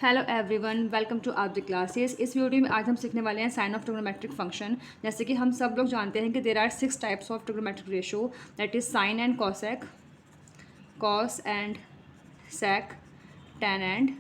Hello everyone, welcome to our the classes. इस video में आज हम सीखने वाले हैं साइन ऑफ ट्रिग्नोमेट्रिक फंक्शन। जैसे कि हम सब लोग जानते हैं कि there are 6 types of trigonometric ratio, that is sine and cosec, cos and sec, tan and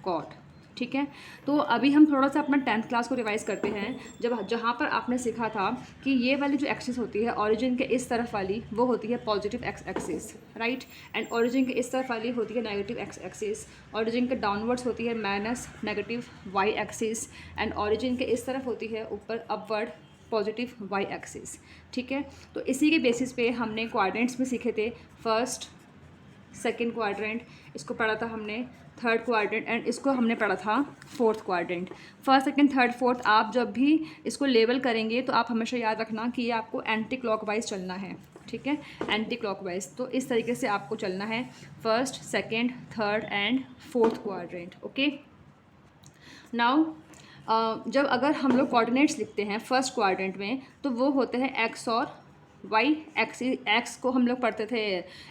cot. ठीक है, तो अभी हम थोड़ा सा अपना 10th क्लास को रिवाइज करते हैं, जब जहाँ पर आपने सीखा था कि ये वाली जो एक्सिस होती है ओरिजिन के इस तरफ वाली, वो होती है positive X axis, right. And origin के इस तरफ वाली होती है नेगेटिव एक्स एक्सिस। ओरिजिन के डाउनवर्ड्स होती है minus negative Y axis. And origin के इस तरफ होती है ऊपर अपवर्ड पॉजिटिव वाई एक्सिस। ठीक है, तो इसी के बेसिस पे हमने क्वाड्रेंट्स में सीखे थे फर्स्ट सेकेंड क्वाड्रेंट, इसको पढ़ा था हमने थर्ड क्वाड्रेंट, एंड इसको हमने पढ़ा था fourth quadrant. First second third fourth आप जब भी इसको लेबल करेंगे तो आप हमेशा याद रखना कि ये आपको एंटी क्लॉकवाइज चलना है। ठीक है, एंटी क्लॉकवाइज, तो इस तरीके से आपको चलना है first second third and fourth quadrant. Okay, now जब अगर हम लोग कोऑर्डिनेट्स लिखते हैं फर्स्ट क्वाड्रेंट में, तो वो होते हैं एक्स और वाई। एक्स को हम लोग पढ़ते थे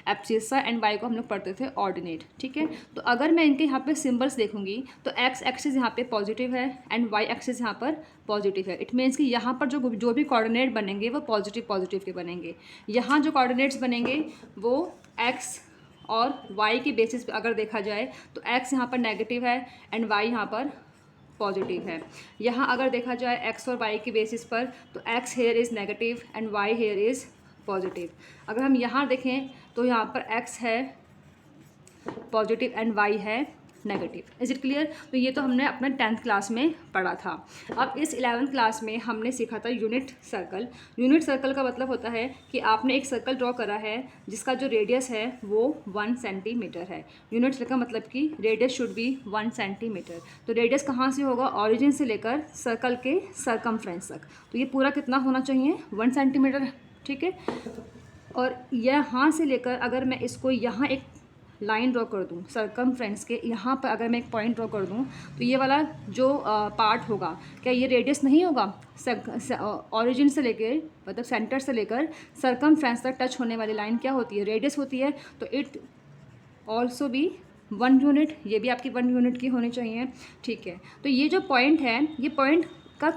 एब्सिसा एंड वाई को हम लोग पढ़ते थे ऑर्डिनेट। ठीक है, तो अगर मैं इनके यहाँ पे सिंबल्स देखूंगी तो एक्स एक्सिस यहाँ पे पॉजिटिव है एंड वाई एक्सिस यहाँ पर पॉजिटिव है। इट मीन्स कि यहाँ पर जो भी कोऑर्डिनेट बनेंगे वो पॉजिटिव पॉजिटिव के बनेंगे। यहाँ जो कोऑर्डिनेट्स बनेंगे वो एक्स और वाई के बेसिस पे अगर देखा जाए तो एक्स यहाँ पर नेगेटिव है एंड वाई यहाँ पर पॉजिटिव है। यहाँ अगर देखा जाए एक्स और वाई के बेसिस पर तो X here is negative and Y here is positive. अगर हम यहाँ देखें तो यहाँ पर एक्स है पॉजिटिव एंड वाई है नेगेटिव। Is it clear? तो ये तो हमने अपने 10th क्लास में पढ़ा था। अब इस 11th क्लास में हमने सीखा था यूनिट सर्कल। यूनिट सर्कल का मतलब होता है कि आपने एक सर्कल ड्रॉ करा है जिसका जो रेडियस है वो 1 सेंटीमीटर है। यूनिट सर्कल का मतलब कि रेडियस शुड बी 1 सेंटीमीटर। तो रेडियस कहाँ से होगा? ऑरिजिन से लेकर सर्कल के सरकमफ्रेंस तक। तो ये पूरा कितना होना चाहिए? 1 सेंटीमीटर। ठीक है, और यहाँ से लेकर अगर मैं इसको यहाँ एक लाइन ड्रॉ कर दूँ सरकमफ्रेंस के, यहाँ पर अगर मैं एक पॉइंट ड्रॉ कर दूँ तो ये वाला जो पार्ट होगा, क्या ये रेडियस नहीं होगा? ऑरिजिन से लेकर मतलब सेंटर से लेकर सरकमफ्रेंस तक टच होने वाली लाइन क्या होती है? रेडियस होती है। तो इट ऑल्सो भी 1 यूनिट, ये भी आपकी 1 यूनिट की होनी चाहिए। ठीक है, तो ये जो पॉइंट है, ये पॉइंट का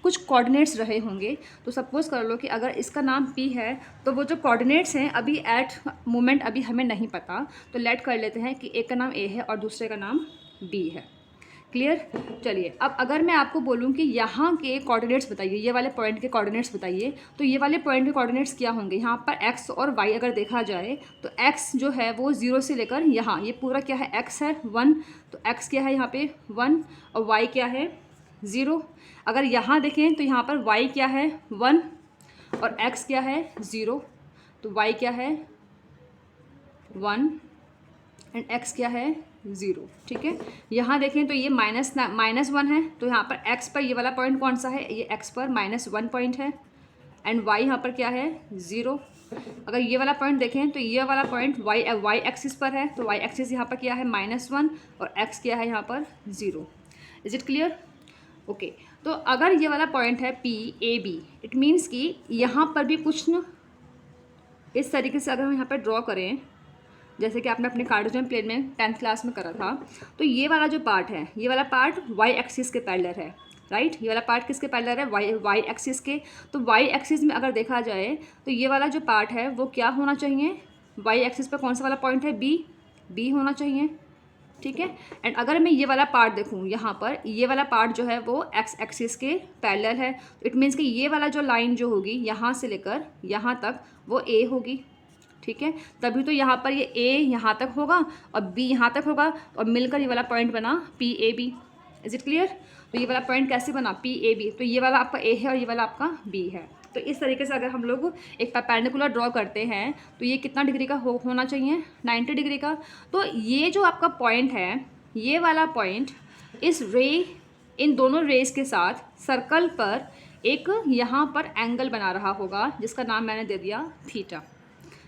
कुछ कोऑर्डिनेट्स रहे होंगे। तो सपोज़ कर लो कि अगर इसका नाम P है तो वो जो कोऑर्डिनेट्स हैं अभी एट मोमेंट अभी हमें नहीं पता, तो लेट कर लेते हैं कि एक का नाम A है और दूसरे का नाम B है। क्लियर? चलिए, अब अगर मैं आपको बोलूं कि यहाँ के कोऑर्डिनेट्स बताइए, ये वाले पॉइंट के कोऑर्डिनेट्स बताइए, तो ये वाले पॉइंट के कोऑर्डिनेट्स क्या होंगे? यहाँ पर x और y अगर देखा जाए तो x जो है वो 0 से लेकर यहाँ, ये पूरा क्या है? x है 1, तो x क्या है यहाँ पे 1 और y क्या है 0। अगर यहाँ देखें तो यहाँ पर y क्या है 1 और x क्या है 0, तो y क्या है 1 एंड x क्या है 0। ठीक है, यहाँ देखें तो ये -1 है, तो यहाँ पर x पर ये वाला पॉइंट कौन सा है? ये x पर -1 पॉइंट है एंड y यहाँ पर क्या है 0। अगर ये वाला पॉइंट देखें तो ये वाला पॉइंट y एक्सिस पर है, तो y एक्सिस यहाँ पर क्या है -1 और x क्या है यहाँ पर 0। Is it clear? ओके, तो अगर ये वाला पॉइंट है PAB, इट मीन्स कि यहाँ पर भी कुछ न इस तरीके से अगर हम यहाँ पर ड्रॉ करें, जैसे कि आपने अपने कार्टेशियन प्लेन में 10th क्लास में करा था, तो ये वाला जो पार्ट है, ये वाला पार्ट y एक्सिस के पैरेलल है, राइट। ये वाला पार्ट किसके पैरेलल है? y एक्सिस के। तो y एक्सिस में अगर देखा जाए तो ये वाला जो पार्ट है वो क्या होना चाहिए? y एक्सिस पर कौन सा वाला पॉइंट है? B होना चाहिए। ठीक है, एंड अगर मैं ये वाला पार्ट देखूँ, यहाँ पर ये वाला पार्ट जो है वो x एक्सिस के पैरेलल है। तो इट मीन्स कि ये वाला जो लाइन जो होगी यहाँ से लेकर यहाँ तक वो A होगी। ठीक है, तभी तो यहाँ पर ये A यहाँ तक होगा और B यहाँ तक होगा और मिलकर ये वाला पॉइंट बना PAB। Is it clear? तो ये वाला पॉइंट कैसे बना? PAB। तो ये वाला आपका A है और ये वाला आपका B है। तो इस तरीके से अगर हम लोग एक परपेंडिकुलर ड्रॉ करते हैं तो ये कितना डिग्री का होना चाहिए? 90 डिग्री का। तो ये जो आपका पॉइंट है, ये वाला पॉइंट इस इन दोनों रेस के साथ सर्कल पर एक यहाँ पर एंगल बना रहा होगा जिसका नाम मैंने दे दिया theta.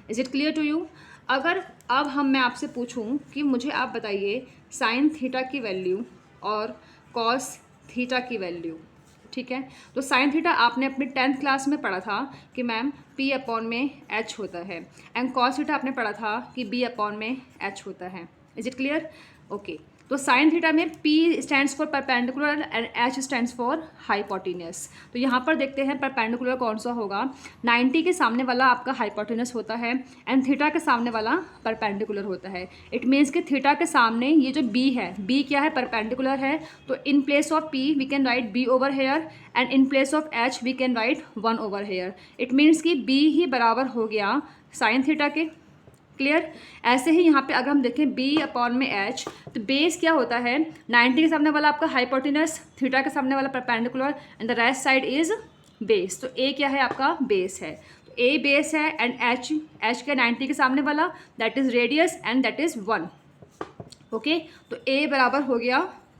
Is it clear to you? अगर अब मैं आपसे पूछूं कि मुझे आप बताइए साइन थीटा की वैल्यू और कॉस थीटा की वैल्यू। ठीक है, तो साइन थीटा आपने अपने 10th क्लास में पढ़ा था कि मैम P/H होता है, एंड कॉस थीटा आपने पढ़ा था कि B/H होता है। Is it clear? ओके, तो तो साइन थीटा में P stands for perpendicular and H stands for hypotenuse. तो यहाँ पर देखते हैं परपेंडिकुलर कौन सा होगा। 90 के सामने वाला आपका हाइपोटेन्यूस होता है एंड थीटा के सामने वाला परपेंडिकुलर होता है। इट मीन्स कि थीटा के सामने ये जो B है, B क्या है, परपेंडिकुलर है। तो in place of P we can write B over here and in place of H we can write 1 over here. It means कि B ही बराबर हो गया साइन थीटा के। क्लियर। ऐसे ही यहाँ पे अगर हम देखें B अपॉन में H, तो बेस क्या होता है, 90 के सामने वाला आपका हाइपोटेनस, थीटा के सामने वाला perpendicular and the rest side is base. तो A क्या है आपका, बेस है। तो A बेस है एंड H का 90 के सामने वाला that is radius and that is 1। Okay, तो A बराबर हो गया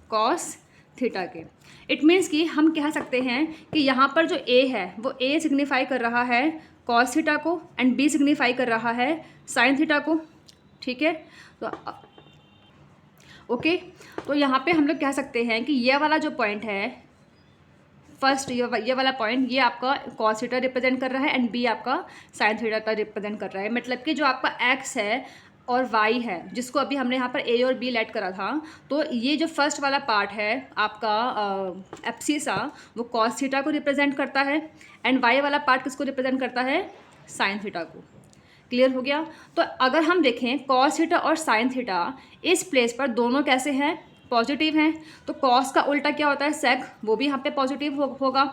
कॉस थीटा के। इट मीन्स कि हम कह सकते हैं कि यहाँ पर जो A है वो A सिग्निफाई कर रहा है कॉस थीटा को एंड B सिग्निफाई कर रहा है साइन थीटा को। ठीक है, तो ओके, तो यहाँ पे हम लोग कह सकते हैं कि ये वाला जो पॉइंट है फर्स्ट, ये वाला पॉइंट ये आपका कॉस थीटा रिप्रेजेंट कर रहा है एंड B आपका साइन थीटा रिप्रेजेंट कर रहा है। मतलब कि जो आपका X है और Y है जिसको अभी हमने यहाँ पर A और B लेट करा था, तो ये जो फर्स्ट वाला पार्ट है आपका एप्सिसा वो कॉस थीटा को रिप्रेजेंट करता है एंड Y वाला पार्ट किसको रिप्रेजेंट करता है, साइन थीटा को। क्लियर हो गया। तो अगर हम देखें कॉस थीटा और साइन थीटा इस प्लेस पर दोनों कैसे हैं, पॉजिटिव हैं। तो कॉस का उल्टा क्या होता है, सेक, वो भी यहाँ पे पॉजिटिव होगा।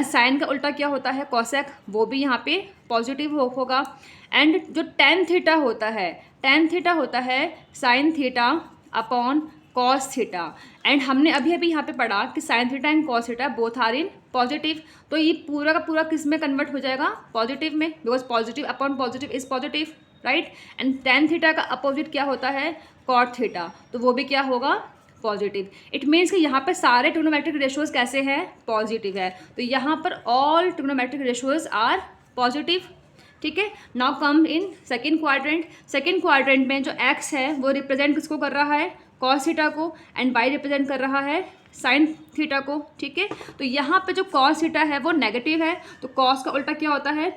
साइन का उल्टा क्या होता है, कॉसेक, वो भी यहाँ पे पॉजिटिव होगा। एंड जो टेन थीटा होता है, टेन थीटा होता है sine theta upon cos theta. And हमने अभी अभी यहाँ पे पढ़ा कि sine theta and cos theta both are in positive. तो ये पूरा का पूरा किस में कन्वर्ट हो जाएगा, पॉजिटिव में, because positive upon positive is positive, right. And tan theta का अपोजिट क्या होता है, कॉट थीटा, तो वो भी क्या होगा, पॉजिटिव। इट मीन्स कि यहाँ पर सारे ट्रिग्नोमेट्रिक रेशियोज कैसे हैं, पॉजिटिव है। तो यहाँ पर all trigonometric ratios are positive. ठीक है, now come in second quadrant. Second quadrant में जो एक्स है वो रिप्रेजेंट किसको कर रहा है, कॉस थीटा को, एंड वाई रिप्रेजेंट कर रहा है साइन थीटा को। ठीक है, तो यहाँ पे जो कॉस थीटा है वो नेगेटिव है, तो कॉस का उल्टा क्या होता है,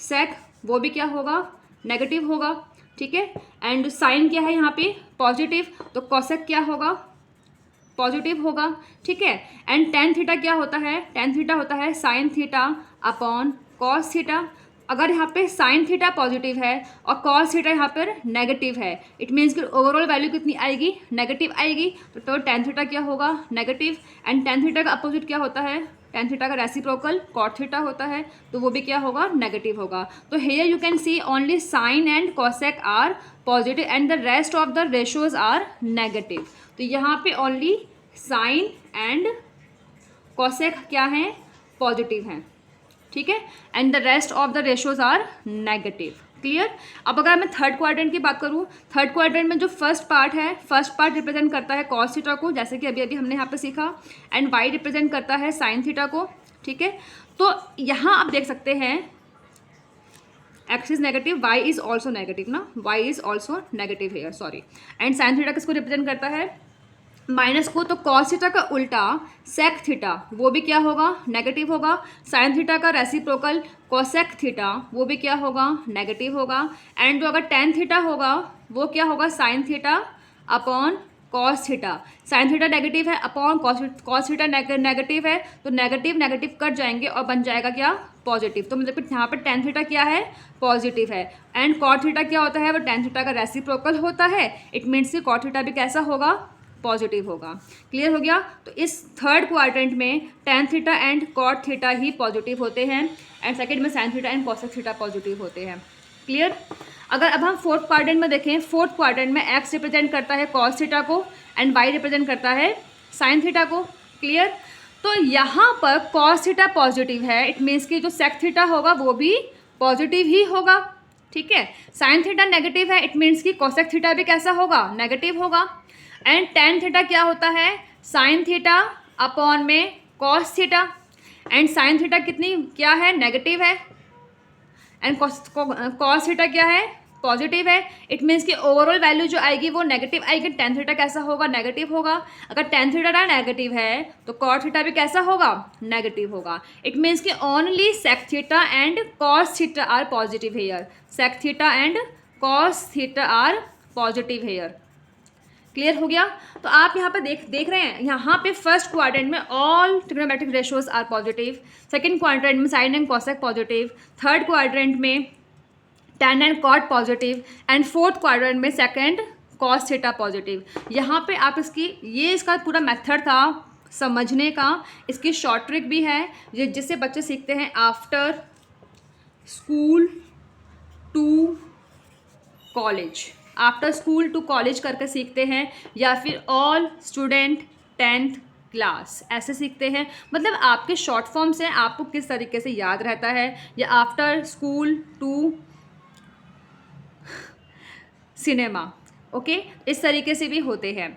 सेक, वो भी क्या होगा, नेगेटिव होगा। ठीक है, एंड साइन क्या है यहाँ पे, पॉजिटिव, तो कॉसेक क्या होगा, पॉजिटिव होगा। ठीक है, एंड टेन थीटा क्या होता है, टेन थीटा होता है sine theta upon cos theta. अगर यहाँ पे साइन थीटा पॉजिटिव है और कॉस थीटा यहाँ पर नेगेटिव है, इट मीन्स कि ओवरऑल वैल्यू कितनी आएगी, नेगेटिव आएगी। तो टेन थीटा क्या होगा, नेगेटिव। एंड टेन थीटा का अपोजिट क्या होता है, टेन थीटा का रेसिप्रोकल कॉट थीटा होता है, तो वो भी क्या होगा, नेगेटिव होगा। तो here you can see only sine and cosec are positive and the rest of the ratios are negative. तो यहाँ पे ओनली साइन एंड कॉसेक क्या हैं, पॉजिटिव हैं। ठीक है, and the rest of the ratios are negative. Clear. अब अगर मैं थर्ड क्वाड्रेंट की बात करूँ, थर्ड क्वाड्रेंट में जो फर्स्ट पार्ट है, फर्स्ट पार्ट रिप्रेजेंट करता है कॉस थीटा को, जैसे कि अभी अभी हमने यहाँ पे सीखा, एंड वाई रिप्रेजेंट करता है साइन थीटा को। ठीक है, तो यहाँ आप देख सकते हैं X is negative, Y is also negative ना, Y is also negative here, sorry. And sine theta किसको रिप्रेजेंट करता है, माइनस को, तो कॉस थीटा का उल्टा सेक थीटा वो भी क्या होगा, नेगेटिव होगा। साइन थीटा का रेसिप्रोकल कोसेक थीटा वो भी क्या होगा, नेगेटिव होगा। एंड जो अगर टेन थीटा होगा वो क्या होगा, sign theta upon cos theta. Sine theta negative है अपॉन कॉस थीटा नेगेटिव है, तो नेगेटिव नेगेटिव कट जाएंगे और बन जाएगा क्या, पॉजिटिव। तो मतलब यहाँ पर टेन थीटा क्या है, पॉजिटिव है। एंड कॉट थीटा क्या होता है, वो टेन थीटा का रेसिप्रोकल होता है। इट मीन्स कि कॉट थीटा भी कैसा होगा, पॉजिटिव होगा। क्लियर हो गया। तो इस थर्ड क्वाड्रेंट में tan theta and cot theta ही पॉजिटिव होते हैं एंड सेकंड में sine theta and cosec theta positive होते हैं। क्लियर। अगर अब हम फोर्थ क्वाड्रेंट में देखें, फोर्थ क्वाड्रेंट में एक्स रिप्रेजेंट करता है कॉस थीटा को एंड वाई रिप्रेजेंट करता है साइन थीटा को। क्लियर। तो यहाँ पर कॉस थीटा पॉजिटिव है, इट मीन्स कि जो सेक थीटा होगा वो भी पॉजिटिव ही होगा। ठीक है, साइन थीटा नेगेटिव है, इट मीन्स कि कॉसेक थीटा भी कैसा होगा, नेगेटिव होगा। एंड टेन थीटा क्या होता है, साइन थीटा अपॉन में cos theta, and sine theta कितनी क्या है, नेगेटिव है, एंड कॉस थीटा क्या है, पॉजिटिव है। इट मीन्स कि ओवरऑल वैल्यू जो आएगी वो नेगेटिव आएगी, टेन थीटा कैसा होगा, नेगेटिव होगा। अगर टेन थीटा नेगेटिव है तो कॉट थीटा भी कैसा होगा, नेगेटिव होगा। इट मीन्स कि only sec theta and cos theta are positive here, sec theta and cos theta are positive here. Clear हो गया। तो आप यहाँ पर देख रहे हैं, यहाँ पे फर्स्ट क्वाड्रेंट में all trigonometric ratios are positive, second quadrant में sine and cosec positive, third quadrant में tan and cot positive, and fourth quadrant में सेकंड कॉस थीटा पॉजिटिव। यहाँ पे आप इसका पूरा मेथड था समझने का। इसकी शॉर्ट ट्रिक भी है जिससे बच्चे सीखते हैं after school to college, after school to college करके सीखते हैं, या फिर ऑल स्टूडेंट 10th क्लास ऐसे सीखते हैं। मतलब आपके शॉर्ट फॉर्म से आपको किस तरीके से याद रहता है, या after school to cinema, okay, इस तरीके से भी होते हैं।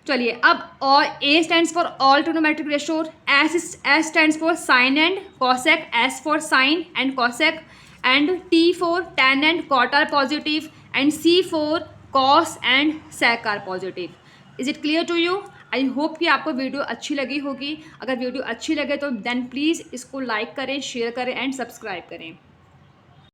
चलिए अब, और A stands for all trigonometric ratio, S stands for sine and cosec, S for sine and cosec, and T for tan and cot are positive, and C for cos and sec are positive. Is it clear to you? I hope कि आपको video अच्छी लगी होगी। अगर video अच्छी लगे तो then please इसको लाइक करें, शेयर करें एंड सब्सक्राइब करें।